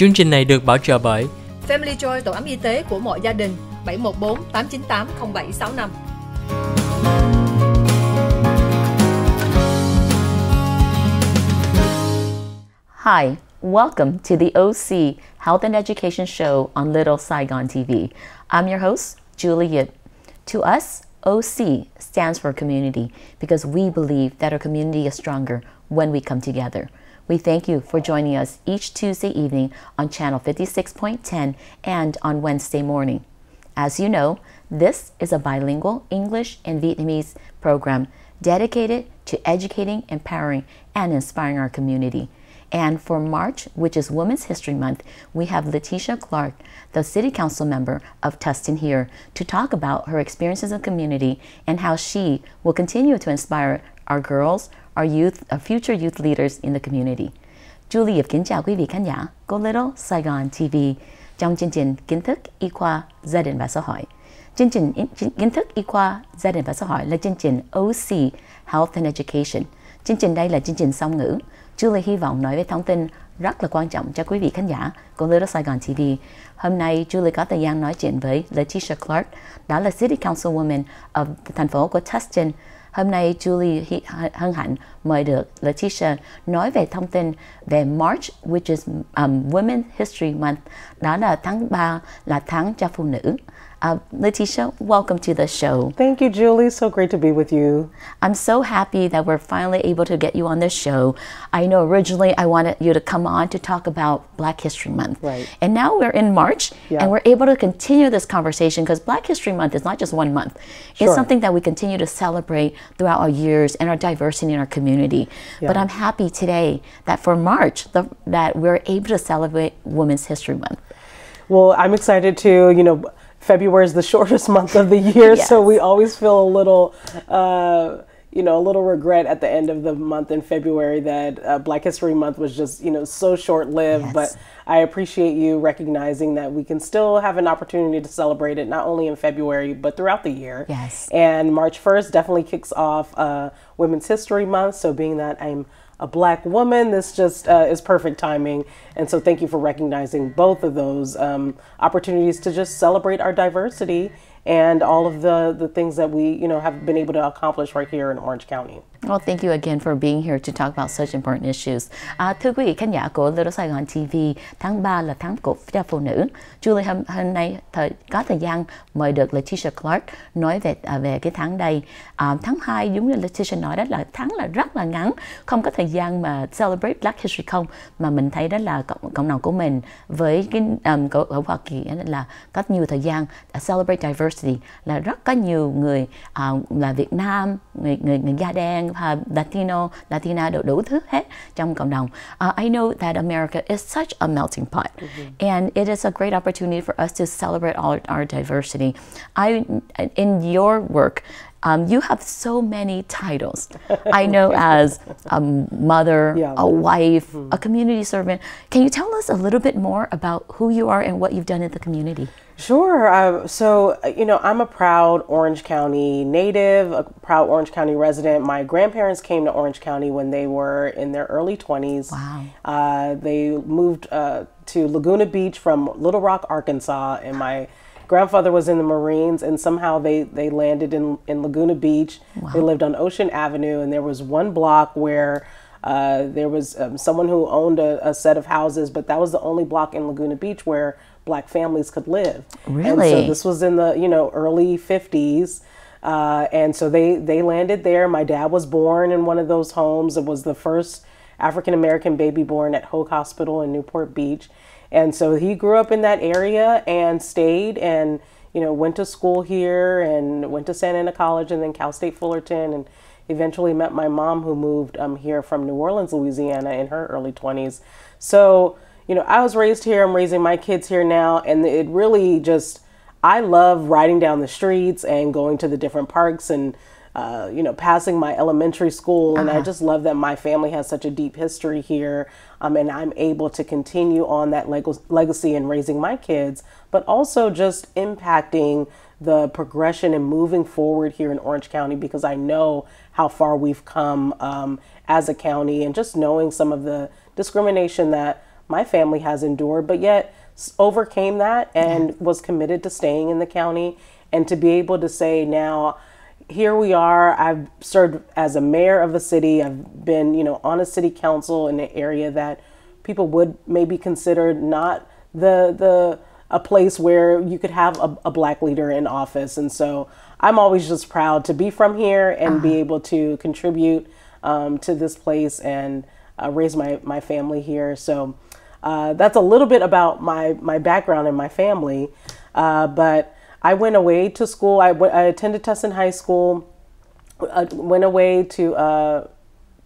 Chương trình này được bảo trợ bởi Family Joy, tổ ấm y tế của mọi gia đình, 714 898 0765. Hi, welcome to the OC Health and Education Show on Little Saigon TV. I'm your host, Juliet. To us, OC stands for community because we believe that our community is stronger when we come together. We thank you for joining us each Tuesday evening on channel 56.10 and on Wednesday morning. As you know, this is a bilingual English and Vietnamese program dedicated to educating, empowering, and inspiring our community. And for March, which is Women's History Month, we have Letitia Clark, the City Council member of Tustin here, to talk about her experiences in the community and how she will continue to inspire our girls, our youth, our future youth leaders in the community. Julie kính chào quý vị khán giả của Little Saigon TV trong chương trình Kiến thức y khoa gia đình và xã hội. Chương trình Kiến thức y khoa gia đình và xã hội là chương trình OC Health and Education. Chương trình đây là chương trình song ngữ. Julie hy vọng nói về thông tin rất là quan trọng cho quý vị khán giả của Little Saigon TV. Hôm nay Julie có thời gian nói chuyện với Letitia Clark, đó là City Councilwoman of thành phố của Tustin. Hôm nay Julie hân hạnh mời được Letitia nói về thông tin về March, which is Women's History Month. Đó là tháng 3, là tháng cho phụ nữ. Letitia, welcome to the show. Thank you, Julie. So great to be with you. I'm so happy that we're finally able to get you on this show. I know originally I wanted you to come on to talk about Black History Month. Right. And now we're in March, and we're able to continue this conversation because Black History Month is not just one month. It's something that we continue to celebrate throughout our years and our diversity in our community. But I'm happy today that for March, that we're able to celebrate Women's History Month. Well, I'm excited to, February is the shortest month of the year, so we always feel a little, a little regret at the end of the month in February that Black History Month was just, so short-lived. But I appreciate you recognizing that we can still have an opportunity to celebrate it, not only in February, but throughout the year. Yes. And March 1st definitely kicks off Women's History Month. So being that I'm a Black woman, this just is perfect timing. And so thank you for recognizing both of those opportunities to just celebrate our diversity and all of the things that we, have been able to accomplish right here in Orange County. Well, thank you again for being here to talk about such important issues. Thưa quý vị khán giả của Little Saigon TV, tháng 3 là tháng của cho phụ nữ. Julie hôm nay có thời gian mời được Letitia Clark nói về cái tháng đây. Tháng 2 giống như Letitia nói đó là tháng là rất là ngắn, không có thời gian mà celebrate Black History không, mà mình thấy đó là cộng đồng của mình với cái ở Hoa Kỳ là có nhiều thời gian celebrate diversity, là rất có nhiều người là Việt Nam, người da đen, Latino, Latina, đủ thứ hết trong cộng đồng. I know that America is such a melting pot, and it is a great opportunity for us to celebrate all our diversity. In your work, you have so many titles. I know as a mother, a wife, a community servant. Can you tell us a little bit more about who you are and what you've done in the community? Sure. So, I'm a proud Orange County native, a proud Orange County resident. My grandparents came to Orange County when they were in their early 20s. Wow. They moved to Laguna Beach from Little Rock, Arkansas, and my grandfather was in the Marines, and somehow they landed in Laguna Beach. Wow. They lived on Ocean Avenue, and there was one block where there was someone who owned a set of houses, but that was the only block in Laguna Beach where Black families could live. Really? And so this was in the early 50s, and so they landed there. My dad was born in one of those homes. It was the first African American baby born at Hoag Hospital in Newport Beach. And so he grew up in that area and stayed and, went to school here and went to Santa Ana College and then Cal State Fullerton, and eventually met my mom, who moved here from New Orleans, Louisiana in her early 20s. So, I was raised here. I'm raising my kids here now. And it really just, I love riding down the streets and going to the different parks and, passing my elementary school. And I just love that my family has such a deep history here. And I'm able to continue on that legacy in raising my kids, but also just impacting the progression and moving forward here in Orange County, because I know how far we've come as a county, and just knowing some of the discrimination that my family has endured, but yet overcame that and was committed to staying in the county, and to be able to say now, here we are. I've served as a mayor of a city. I've been, on a city council in an area that people would maybe consider not a place where you could have a black leader in office. And so I'm always just proud to be from here and be able to contribute to this place and raise my family here. So that's a little bit about my background and my family. But I went away to school. I attended Tustin High School, went away to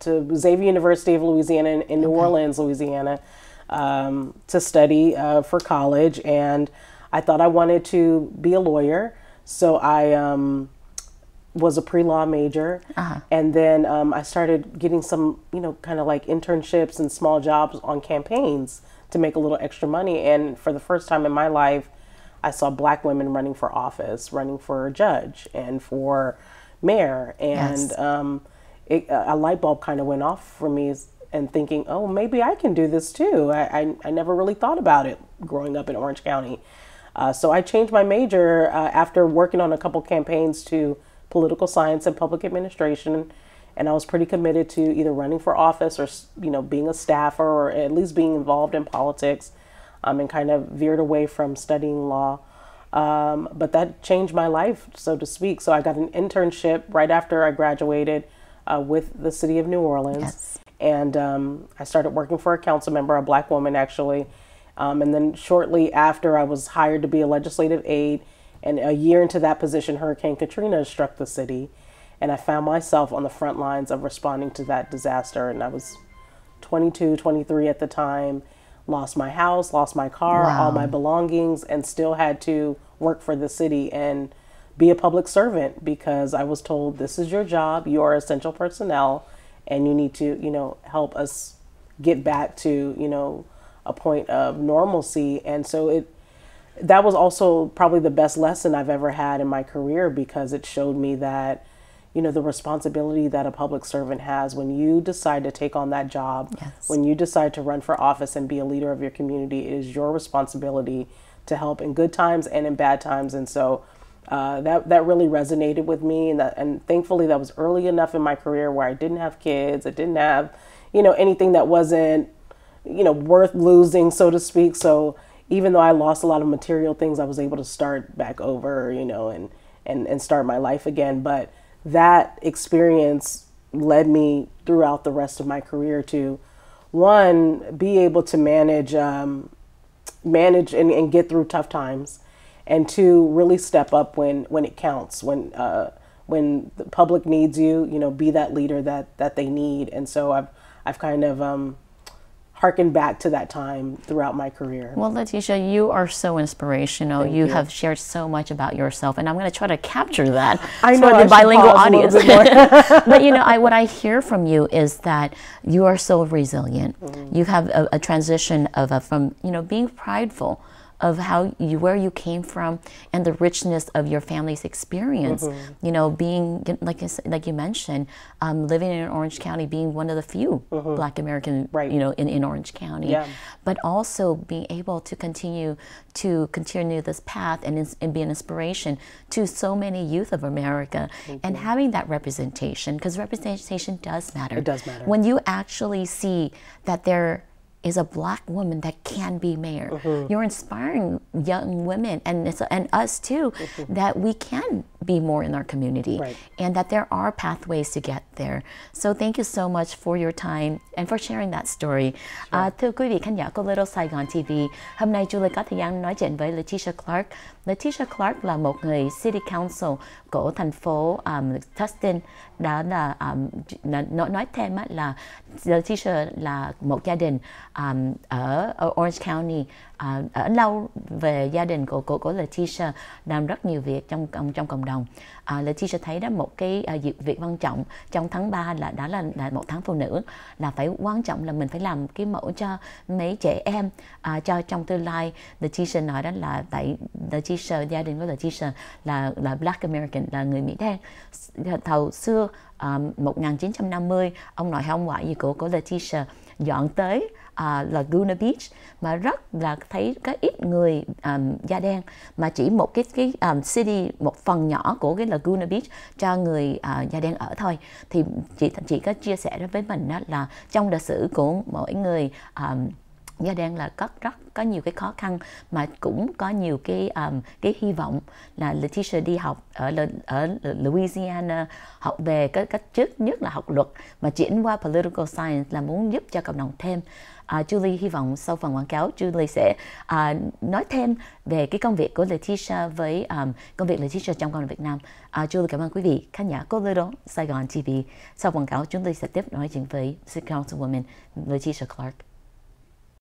Xavier University of Louisiana in New Orleans, Louisiana, to study for college. And I thought I wanted to be a lawyer. So I was a pre-law major. And then I started getting some, kind of like internships and small jobs on campaigns to make a little extra money. And for the first time in my life, I saw black women running for office, running for judge and for mayor. And a light bulb kind of went off for me, and thinking, oh, maybe I can do this too. I never really thought about it growing up in Orange County. So I changed my major after working on a couple campaigns to political science and public administration. And I was pretty committed to either running for office or, being a staffer, or at least being involved in politics. And kind of veered away from studying law. But that changed my life, so to speak. So I got an internship right after I graduated with the city of New Orleans. And I started working for a council member, a black woman actually. And then shortly after, I was hired to be a legislative aide. And a year into that position, Hurricane Katrina struck the city. And I found myself on the front lines of responding to that disaster. And I was 22, 23 at the time. Lost my house, lost my car, all my belongings, and still had to work for the city and be a public servant, because I was told, this is your job, you are essential personnel, and you need to, help us get back to, a point of normalcy. And so that was also probably the best lesson I've ever had in my career, because it showed me that, the responsibility that a public servant has when you decide to take on that job, when you decide to run for office and be a leader of your community, it is your responsibility to help in good times and in bad times. And so that really resonated with me. And thankfully that was early enough in my career where I didn't have kids. I didn't have, anything that wasn't, worth losing, so to speak. So even though I lost a lot of material things, I was able to start back over, and start my life again. But that experience led me throughout the rest of my career to, one, be able to manage and get through tough times, and two, really step up when it counts, when the public needs you, be that leader that they need. And so I've kind of harken back to that time throughout my career. Well, Letitia, you are so inspirational. You have shared so much about yourself, and I'm going to try to capture that for the bilingual audience. But what I hear from you is that you are so resilient. You have a transition from being prideful of where you came from and the richness of your family's experience. Being like you mentioned, living in Orange County, being one of the few Black American, in Orange County, but also being able to continue this path and be an inspiration to so many youth of America, and having that representation, because representation does matter. It does matter. When you actually see that there is a Black woman that can be mayor. You're inspiring young women and us too, that we can be more in our community, and that there are pathways to get there. So thank you so much for your time and for sharing that story. Thưa quý vị khán giả của Little Saigon TV, hôm nay Julie có thời gian nói chuyện với Letitia Clark. Letitia Clark là một người City Council của thành phố Tustin. Đó là nói thêm là Letitia là một gia đình ở Orange County, ở lâu về gia đình của Letitia, làm rất nhiều việc trong cộng đồng. Letitia thấy đó một cái việc quan trọng trong tháng 3 đó là một tháng phụ nữ, là phải quan trọng là mình phải làm cái mẫu cho mấy trẻ em cho trong tương lai. Letitia nói đó là tại Letitia, gia đình của Letitia là Black American, là người Mỹ đen. Thời xưa 1950, ông nội ông ngoại gì của Letitia dọn tới Laguna Beach, mà rất là thấy có ít người da đen, mà chỉ một cái city, một phần nhỏ của cái Laguna Beach cho người da đen ở thôi. Thì chị có chia sẻ với mình đó là trong lịch sử của mỗi người da đen là có nhiều cái khó khăn, mà cũng có nhiều cái hy vọng. Là Letitia đi học ở Louisiana, học về cái trước nhất là học luật, mà chuyển qua political science là muốn giúp cho cộng đồng thêm. Julie hy vọng sau phần quảng cáo Julie sẽ nói thêm về cái công việc của Letitia với công việc Letitia trong cộng đồng Việt Nam. Julie cảm ơn quý vị khán giả của Little Saigon TV. Sau quảng cáo chúng tôi sẽ tiếp nói chuyện với City Councilwoman Letitia Clark.